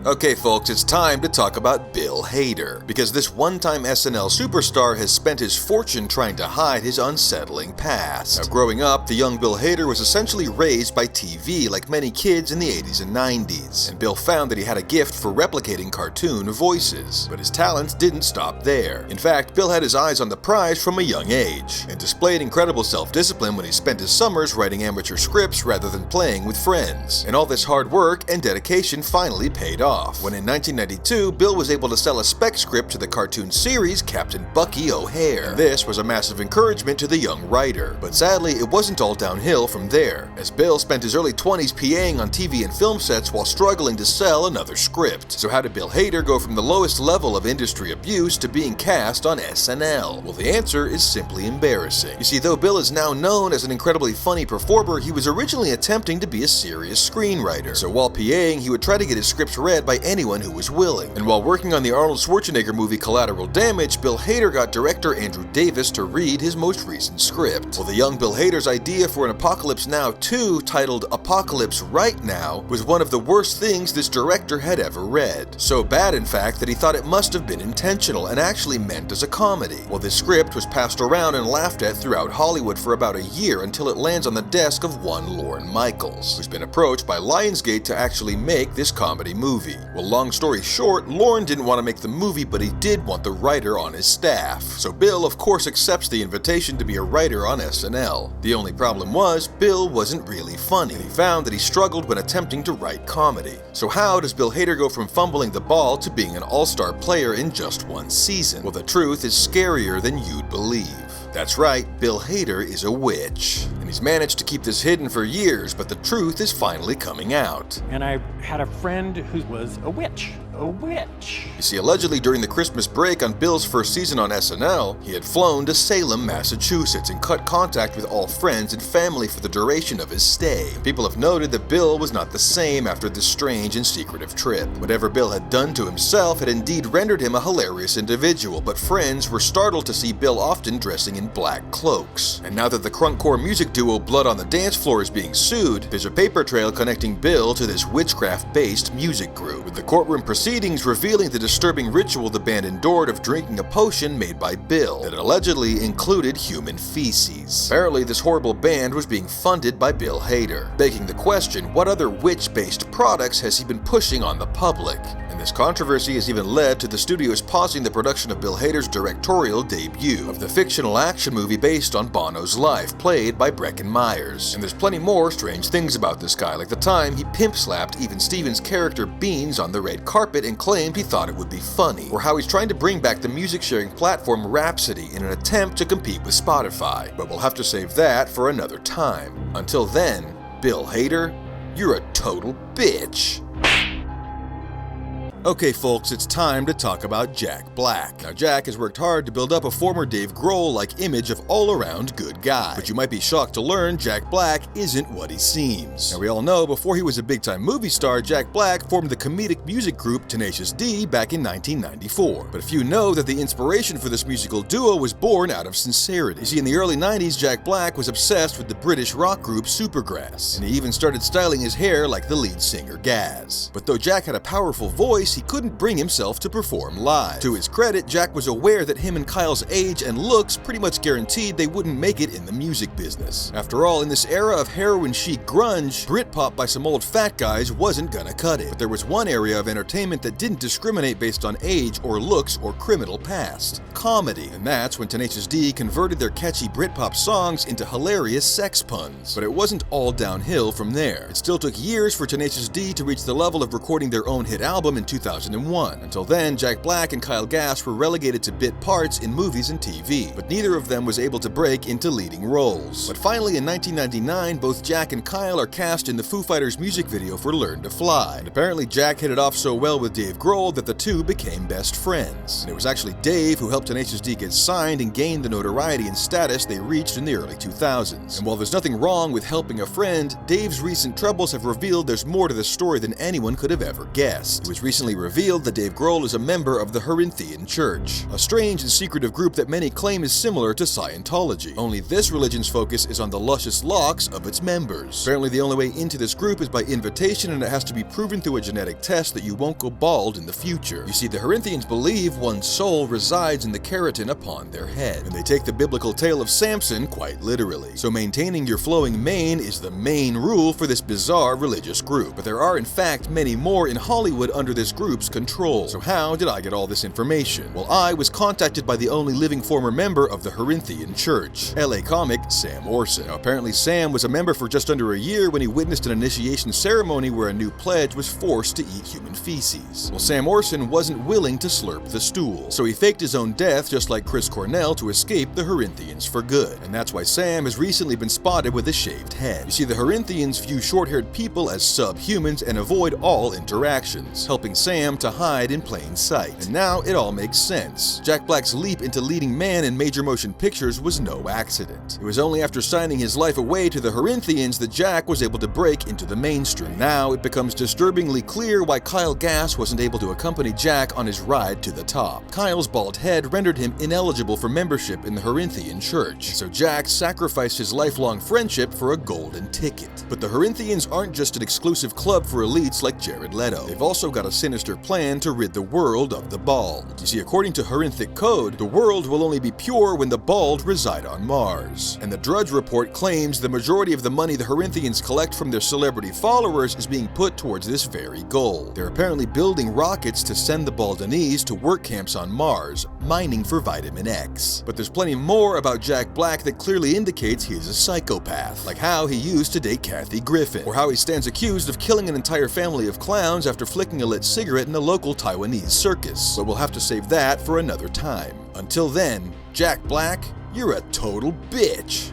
Okay folks, it's time to talk about Bill Hader, because this one-time SNL superstar has spent his fortune trying to hide his unsettling past. Now, growing up, the young Bill Hader was essentially raised by TV like many kids in the 80s and 90s, and Bill found that he had a gift for replicating cartoon voices. But his talents didn't stop there. In fact, Bill had his eyes on the prize from a young age, and displayed incredible self-discipline when he spent his summers writing amateur scripts rather than playing with friends. And all this hard work and dedication finally paid off, when in 1992, Bill was able to sell a spec script to the cartoon series Captain Bucky O'Hare. And this was a massive encouragement to the young writer. But sadly, it wasn't all downhill from there, as Bill spent his early 20s PAing on TV and film sets while struggling to sell another script. So how did Bill Hader go from the lowest level of industry abuse to being cast on SNL? Well, the answer is simply embarrassing. You see, though Bill is now known as an incredibly funny performer, he was originally attempting to be a serious screenwriter. So while PAing, he would try to get his scripts read by anyone who was willing. And while working on the Arnold Schwarzenegger movie Collateral Damage, Bill Hader got director Andrew Davis to read his most recent script. Well, the young Bill Hader's idea for an Apocalypse Now 2, titled Apocalypse Right Now, was one of the worst things this director had ever read. So bad, in fact, that he thought it must have been intentional and actually meant as a comedy. Well, this script was passed around and laughed at throughout Hollywood for about a year until it lands on the desk of one Lorne Michaels, who's been approached by Lionsgate to actually make this comedy movie. Well, long story short, Lorne didn't want to make the movie, but he did want the writer on his staff. So Bill, of course, accepts the invitation to be a writer on SNL. The only problem was, Bill wasn't really funny, and he found that he struggled when attempting to write comedy. So how does Bill Hader go from fumbling the ball to being an all-star player in just one season? Well, the truth is scarier than you'd believe. That's right, Bill Hader is a witch. And he's managed to keep this hidden for years, but the truth is finally coming out. And I had a friend who was a witch. A witch. You see, allegedly during the Christmas break on Bill's first season on SNL, he had flown to Salem, Massachusetts and cut contact with all friends and family for the duration of his stay. People have noted that Bill was not the same after this strange and secretive trip. Whatever Bill had done to himself had indeed rendered him a hilarious individual, but friends were startled to see Bill often dressing in black cloaks. And now that the crunkcore music duo Blood on the Dance Floor is being sued, there's a paper trail connecting Bill to this witchcraft-based music group, with the courtroom proceedings revealing the disturbing ritual the band endured of drinking a potion made by Bill that allegedly included human feces. Apparently, this horrible band was being funded by Bill Hader, begging the question, what other witch-based products has he been pushing on the public? And this controversy has even led to the studios pausing the production of Bill Hader's directorial debut of the fictional action movie based on Bono's life, played by Breckin Myers. And there's plenty more strange things about this guy, like the time he pimp-slapped even Steven's character Beans on the red carpet and claimed he thought it would be funny, or how he's trying to bring back the music-sharing platform Rhapsody in an attempt to compete with Spotify. But we'll have to save that for another time. Until then, Bill Hader, you're a total bitch. Okay folks, it's time to talk about Jack Black. Now Jack has worked hard to build up a former Dave Grohl-like image of all-around good guy. But you might be shocked to learn Jack Black isn't what he seems. Now we all know before he was a big-time movie star, Jack Black formed the comedic music group Tenacious D back in 1994. But few know that the inspiration for this musical duo was born out of sincerity. You see, in the early 90s, Jack Black was obsessed with the British rock group Supergrass, and he even started styling his hair like the lead singer Gaz. But though Jack had a powerful voice, he couldn't bring himself to perform live. To his credit, Jack was aware that him and Kyle's age and looks pretty much guaranteed they wouldn't make it in the music business. After all, in this era of heroin-chic grunge, Britpop by some old fat guys wasn't gonna cut it. But there was one area of entertainment that didn't discriminate based on age or looks or criminal past: comedy. And that's when Tenacious D converted their catchy Britpop songs into hilarious sex puns. But it wasn't all downhill from there. It still took years for Tenacious D to reach the level of recording their own hit album in 2001. Until then, Jack Black and Kyle Gass were relegated to bit parts in movies and TV, but neither of them was able to break into leading roles. But finally, in 1999, both Jack and Kyle are cast in the Foo Fighters music video for Learn to Fly. And apparently Jack hit it off so well with Dave Grohl that the two became best friends. And it was actually Dave who helped Tenacious D get signed and gain the notoriety and status they reached in the early 2000s. And while there's nothing wrong with helping a friend, Dave's recent troubles have revealed there's more to the story than anyone could have ever guessed. He was recently recently revealed that Dave Grohl is a member of the Corinthian Church, a strange and secretive group that many claim is similar to Scientology, only this religion's focus is on the luscious locks of its members. Apparently the only way into this group is by invitation, and it has to be proven through a genetic test that you won't go bald in the future. You see, the Corinthians believe one's soul resides in the keratin upon their head, and they take the biblical tale of Samson quite literally. So maintaining your flowing mane is the main rule for this bizarre religious group, but there are in fact many more in Hollywood under this group's control. So how did I get all this information? Well, I was contacted by the only living former member of the Corinthian Church, LA comic Sam Orson. Now, apparently Sam was a member for just under a year when he witnessed an initiation ceremony where a new pledge was forced to eat human feces. Well, Sam Orson wasn't willing to slurp the stool, so he faked his own death just like Chris Cornell to escape the Corinthians for good, and that's why Sam has recently been spotted with a shaved head. You see, the Corinthians view short-haired people as subhumans and avoid all interactions, helping Sam to hide in plain sight. And now it all makes sense. Jack Black's leap into leading man in major motion pictures was no accident. It was only after signing his life away to the Corinthians that Jack was able to break into the mainstream. Now it becomes disturbingly clear why Kyle Gass wasn't able to accompany Jack on his ride to the top. Kyle's bald head rendered him ineligible for membership in the Corinthian Church, so Jack sacrificed his lifelong friendship for a golden ticket. But the Corinthians aren't just an exclusive club for elites like Jared Leto. They've also got a sinister plan to rid the world of the bald. You see, according to Corinthic code, the world will only be pure when the bald reside on Mars. And the Drudge Report claims the majority of the money the Corinthians collect from their celebrity followers is being put towards this very goal. They're apparently building rockets to send the Baldanese to work camps on Mars, mining for vitamin X. But there's plenty more about Jack Black that clearly indicates he's a psychopath, like how he used to date Kathy Griffin, or how he stands accused of killing an entire family of clowns after flicking a lit cigarette in a local Taiwanese circus. But we'll have to save that for another time. Until then, Jack Black, you're a total bitch.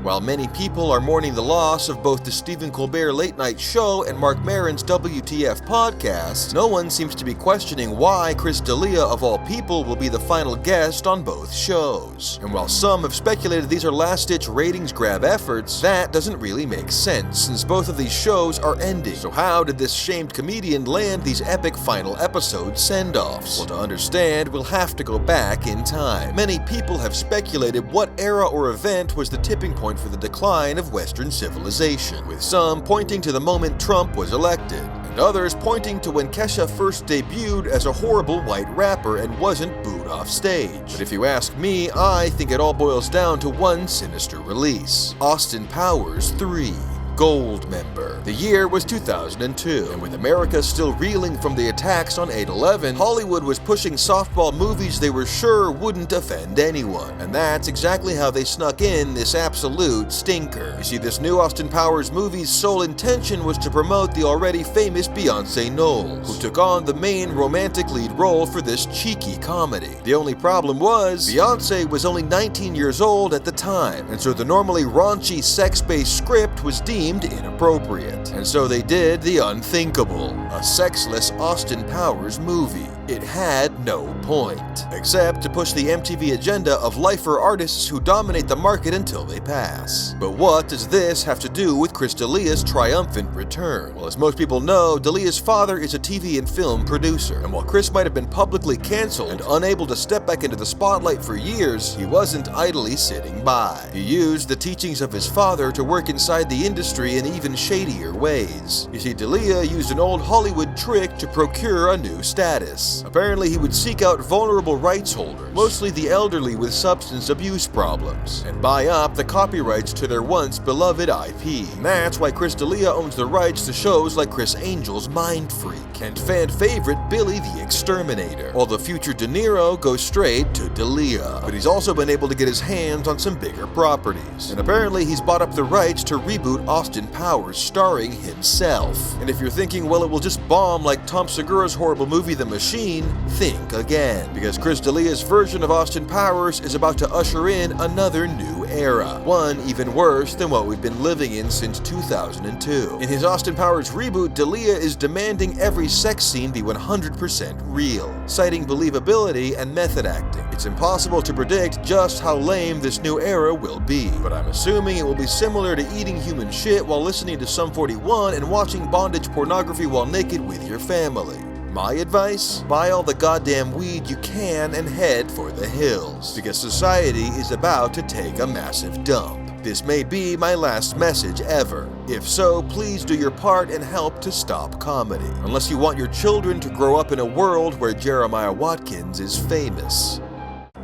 While many people are mourning the loss of both the Stephen Colbert Late Night Show and Mark Maron's WTF podcast, no one seems to be questioning why Chris Delia, of all people, will be the final guest on both shows. And while some have speculated these are last-ditch ratings grab efforts, that doesn't really make sense, since both of these shows are ending. So how did this shamed comedian land these epic final episode send-offs? Well, to understand, we'll have to go back in time. Many people have speculated what era or event was the tipping point for the decline of Western civilization, with some pointing to the moment Trump was elected, and others pointing to when Kesha first debuted as a horrible white rapper and wasn't booed off stage. But if you ask me, I think it all boils down to one sinister release: Austin Powers 3. Gold member. The year was 2002, and with America still reeling from the attacks on 8/11, Hollywood was pushing softball movies they were sure wouldn't offend anyone. And that's exactly how they snuck in this absolute stinker. You see, this new Austin Powers movie's sole intention was to promote the already famous Beyonce Knowles, who took on the main romantic lead role for this cheeky comedy. The only problem was, Beyonce was only 19 years old at the time, and so the normally raunchy sex-based script was deemed inappropriate. And so they did the unthinkable: a sexless Austin Powers movie. It had no point, except to push the MTV agenda of lifer artists who dominate the market until they pass. But what does this have to do with Chris D'Elia's triumphant return? Well, as most people know, D'Elia's father is a TV and film producer, and while Chris might have been publicly canceled and unable to step back into the spotlight for years, he wasn't idly sitting by. He used the teachings of his father to work inside the industry in even shadier ways. You see, Delia used an old Hollywood trick to procure a new status. Apparently, he would seek out vulnerable rights holders, mostly the elderly with substance abuse problems, and buy up the copyrights to their once beloved IP. And that's why Chris D'Elia owns the rights to shows like Chris Angel's Mind Freak and fan favorite Billy the Exterminator, while the future De Niro goes straight to Delia. But he's also been able to get his hands on some bigger properties, and apparently he's bought up the rights to reboot Austin Powers starring himself. And if you're thinking, well, it will just bomb like Tom Segura's horrible movie The Machine, think again, because Chris D'Elia's version of Austin Powers is about to usher in another new era, one even worse than what we've been living in since 2002. In his Austin Powers reboot, Delia is demanding every sex scene be 100% real, citing believability and method acting. It's impossible to predict just how lame this new era will be, but I'm assuming it will be similar to eating human shit while listening to Sum 41 and watching bondage pornography while naked with your family. My advice? Buy all the goddamn weed you can and head for the hills, because society is about to take a massive dump. This may be my last message ever. If so, please do your part and help to stop comedy. Unless you want your children to grow up in a world where Jeremiah Watkins is famous.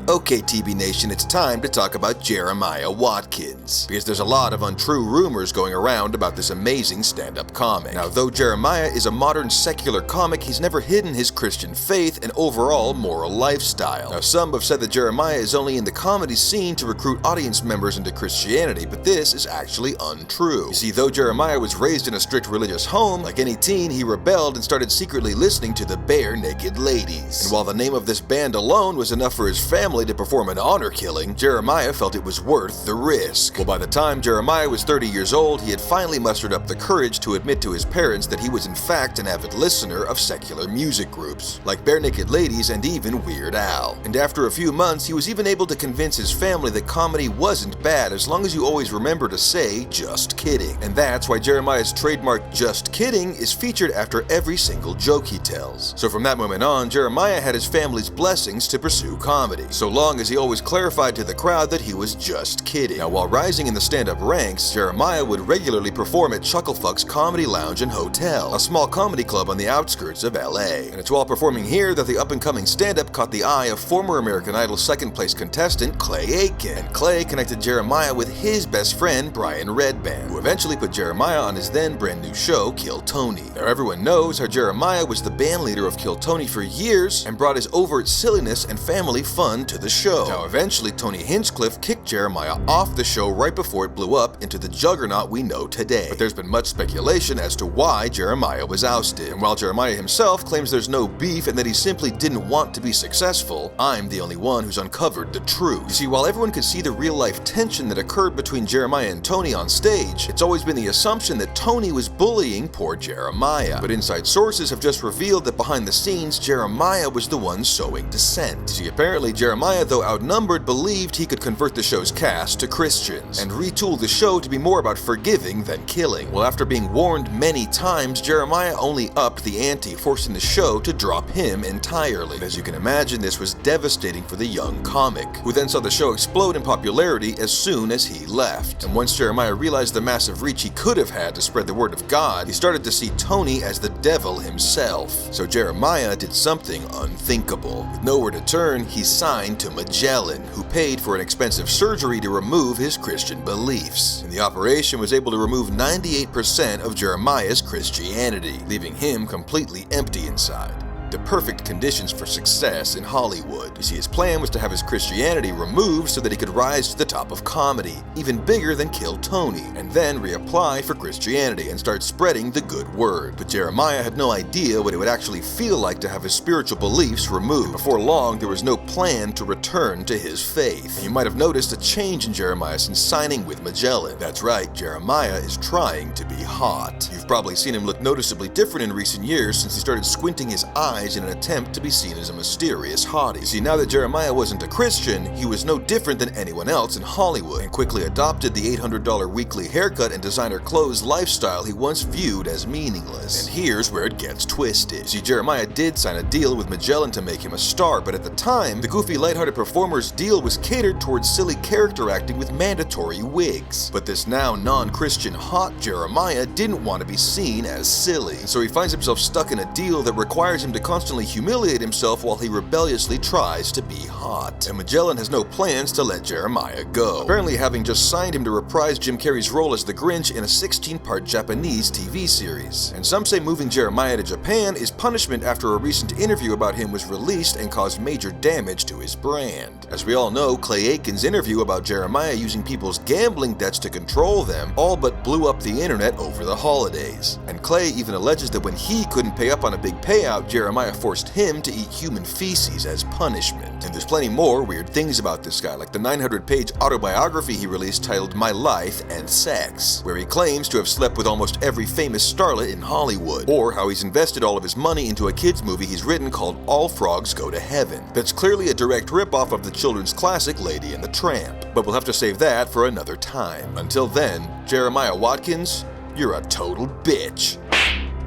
Okay, TB Nation, it's time to talk about Jeremiah Watkins, because there's a lot of untrue rumors going around about this amazing stand-up comic. Now, though Jeremiah is a modern secular comic, he's never hidden his Christian faith and overall moral lifestyle. Now, some have said that Jeremiah is only in the comedy scene to recruit audience members into Christianity, but this is actually untrue. You see, though Jeremiah was raised in a strict religious home, like any teen, he rebelled and started secretly listening to the Bare Naked Ladies. And while the name of this band alone was enough for his family to perform an honor killing, Jeremiah felt it was worth the risk. Well, by the time Jeremiah was 30 years old, he had finally mustered up the courage to admit to his parents that he was in fact an avid listener of secular music groups, like Bare Naked Ladies and even Weird Al. And after a few months, he was even able to convince his family that comedy wasn't bad as long as you always remember to say, "just kidding." And that's why Jeremiah's trademark "just kidding" is featured after every single joke he tells. So from that moment on, Jeremiah had his family's blessings to pursue comedy, so long as he always clarified to the crowd that he was just kidding. Now, while rising in the stand-up ranks, Jeremiah would regularly perform at Chucklefuck's Comedy Lounge and Hotel, a small comedy club on the outskirts of LA. And it's while performing here that the up-and-coming stand-up caught the eye of former American Idol second-place contestant Clay Aiken. And Clay connected Jeremiah with his best friend Brian Redbar, who eventually put Jeremiah on his then brand new show, Kill Tony. Now, everyone knows how Jeremiah was the band leader of Kill Tony for years and brought his overt silliness and family fun to the show. Now, eventually, Tony Hinchcliffe kicked Jeremiah off the show right before it blew up into the juggernaut we know today. But there's been much speculation as to why Jeremiah was ousted. And while Jeremiah himself claims there's no beef and that he simply didn't want to be successful, I'm the only one who's uncovered the truth. You see, while everyone could see the real-life tension that occurred between Jeremiah and Tony on stage, it's always been the assumption that Tony was bullying poor Jeremiah. But inside sources have just revealed that behind the scenes, Jeremiah was the one sowing dissent. See, apparently Jeremiah, though outnumbered, believed he could convert the show's cast to Christians and retool the show to be more about forgiving than killing. Well, after being warned many times, Jeremiah only upped the ante, forcing the show to drop him entirely. As you can imagine, this was devastating for the young comic, who then saw the show explode in popularity as soon as he left. And once Jeremiah realized the massive reach he could have had to spread the word of God, he started to see Tony as the devil himself. So Jeremiah did something unthinkable. With nowhere to turn, he signed to Magellan, who paid for an expensive surgery to remove his Christian beliefs. And the operation was able to remove 98% of Jeremiah's Christianity, leaving him completely empty inside. The perfect conditions for success in Hollywood. You see, his plan was to have his Christianity removed so that he could rise to the top of comedy, even bigger than Kill Tony, and then reapply for Christianity and start spreading the good word. But Jeremiah had no idea what it would actually feel like to have his spiritual beliefs removed. Before long, there was no plan to return to his faith. You might have noticed a change in Jeremiah since signing with Magellan. That's right, Jeremiah is trying to be hot. You've probably seen him look noticeably different in recent years since he started squinting his eyes in an attempt to be seen as a mysterious hottie. See, now that Jeremiah wasn't a Christian, he was no different than anyone else in Hollywood, and quickly adopted the $800 weekly haircut and designer clothes lifestyle he once viewed as meaningless. And here's where it gets twisted. See, Jeremiah did sign a deal with Magellan to make him a star, but at the time, the goofy, lighthearted performer's deal was catered towards silly character acting with mandatory wigs. But this now non-Christian hot Jeremiah didn't want to be seen as silly, and so he finds himself stuck in a deal that requires him to constantly humiliate himself while he rebelliously tries to be hot. And Magellan has no plans to let Jeremiah go, apparently having just signed him to reprise Jim Carrey's role as the Grinch in a 16-part Japanese TV series. And some say moving Jeremiah to Japan is punishment after a recent interview about him was released and caused major damage to his brand. As we all know, Clay Aiken's interview about Jeremiah using people's gambling debts to control them all but blew up the internet over the holidays. And Clay even alleges that when he couldn't pay up on a big payout, Jeremiah Jeremiah forced him to eat human feces as punishment. And there's plenty more weird things about this guy, like the 900-page autobiography he released titled My Life and Sex, where he claims to have slept with almost every famous starlet in Hollywood, or how he's invested all of his money into a kids movie he's written called All Frogs Go to Heaven. That's clearly a direct ripoff of the children's classic Lady and the Tramp, but we'll have to save that for another time. Until then, Jeremiah Watkins, you're a total bitch.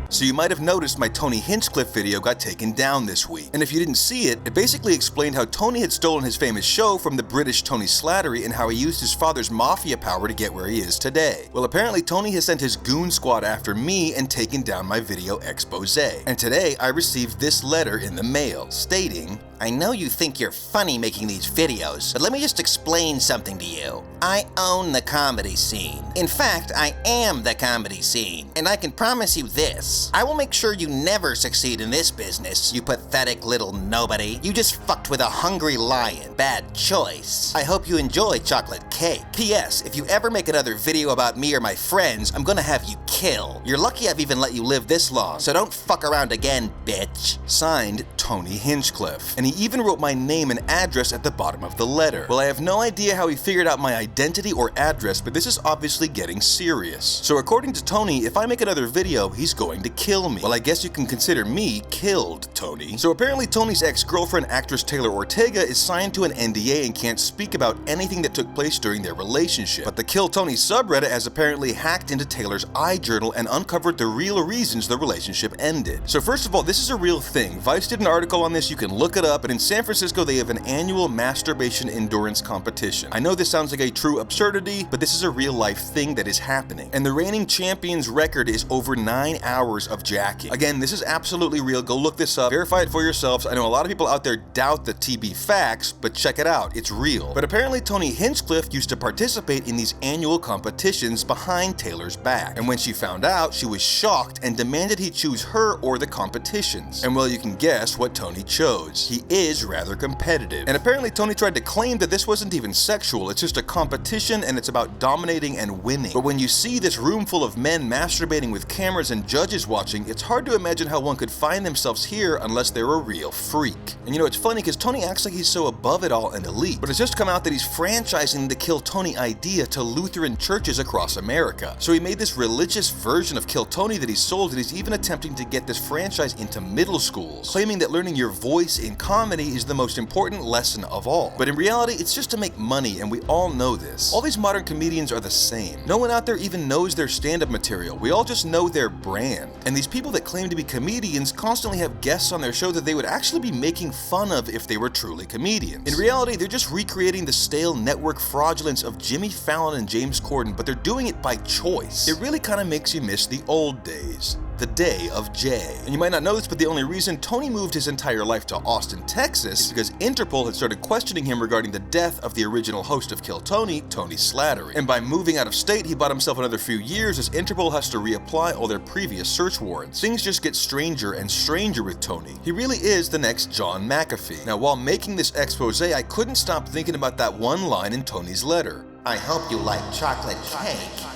So you might have noticed my Tony Hinchcliffe video got taken down this week. And if you didn't see it, it basically explained how Tony had stolen his famous show from the British Tony Slattery and how he used his father's mafia power to get where he is today. Well, apparently Tony has sent his goon squad after me and taken down my video expose. And today I received this letter in the mail stating, "I know you think you're funny making these videos, but let me just explain something to you. I own the comedy scene. In fact, I am the comedy scene. And I can promise you this. I will make sure you never succeed in this business, you pathetic little nobody. You just fucked with a hungry lion. Bad choice. I hope you enjoy chocolate cake. P.S. If you ever make another video about me or my friends, I'm gonna have you killed. You're lucky I've even let you live this long, so don't fuck around again, bitch." Signed, Tony Hinchcliffe. And he even wrote my name and address at the bottom of the letter. Well, I have no idea how he figured out my identity or address, but this is obviously getting serious. So according to Tony, if I make another video, he's going to kill me. Well, I guess you can consider me killed, Tony. So apparently Tony's ex-girlfriend, actress Taylor Ortega, is signed to an NDA and can't speak about anything that took place during their relationship. But the Kill Tony subreddit has apparently hacked into Taylor's iJournal and uncovered the real reasons the relationship ended. So first of all, this is a real thing. Vice did an article on this, you can look it up, and in San Francisco they have an annual masturbation endurance competition. I know this sounds like a true absurdity, but this is a real life thing that is happening. And the reigning champion's record is over 9 hours of jacking. Again, this is absolutely real. Go look this up, verify it for yourselves. I know a lot of people out there doubt the TB facts, but check it out, it's real. But apparently Tony Hinchcliffe used to participate in these annual competitions behind Taylor's back. And when she found out, she was shocked and demanded he choose her or the competitions. And well, you can guess what Tony chose. He is rather competitive. And apparently Tony tried to claim that this wasn't even sexual, it's just a competition and it's about dominating and winning. But when you see this room full of men masturbating with cameras and judges watching, it's hard to imagine how one could find themselves here unless they're a real freak. And you know, it's funny because Tony acts like he's so above it all and elite, but it's just come out that he's franchising the Kill Tony idea to Lutheran churches across America. So he made this religious version of Kill Tony that he sold, and he's even attempting to get this franchise into middle schools, claiming that learning your voice in comedy is the most important lesson of all. But in reality, it's just to make money, and we all know this. All these modern comedians are the same. No one out there even knows their stand-up material. We all just know their brand. And these people that claim to be comedians constantly have guests on their show that they would actually be making fun of if they were truly comedians. In reality, they're just recreating the stale network fraudulence of Jimmy Fallon and James Corden, but they're doing it by choice. It really kind of makes you miss the old days. The day of Jay. And you might not know this, but the only reason Tony moved his entire life to Austin, Texas is because Interpol had started questioning him regarding the death of the original host of Kill Tony, Tony Slattery. And by moving out of state, he bought himself another few years as Interpol has to reapply all their previous search warrants. Things just get stranger and stranger with Tony. He really is the next John McAfee. Now, while making this expose, I couldn't stop thinking about that one line in Tony's letter. "I hope you like chocolate cake."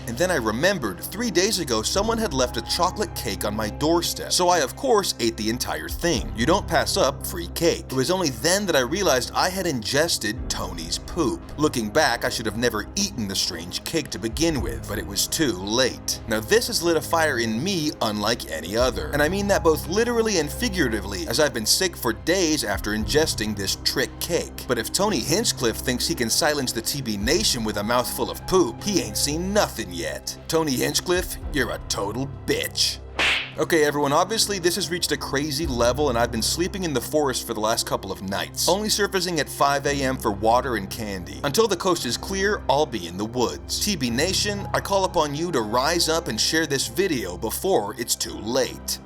And then I remembered 3 days ago someone had left a chocolate cake on my doorstep, so I of course ate the entire thing. You don't pass up free cake. It was only then that I realized I had ingested Tony's poop. Looking back, I should have never eaten the strange cake to begin with, but it was too late. Now this has lit a fire in me unlike any other, and I mean that both literally and figuratively, as I've been sick for days after ingesting this trick cake. But if Tony Hinchcliffe thinks he can silence the TB Nation with a mouthful of poop, he ain't seen nothing yet. Tony Hinchcliffe, you're a total bitch. Okay everyone, obviously this has reached a crazy level and I've been sleeping in the forest for the last couple of nights, only surfacing at 5 a.m. for water and candy. Until the coast is clear, I'll be in the woods. TB Nation, I call upon you to rise up and share this video before it's too late.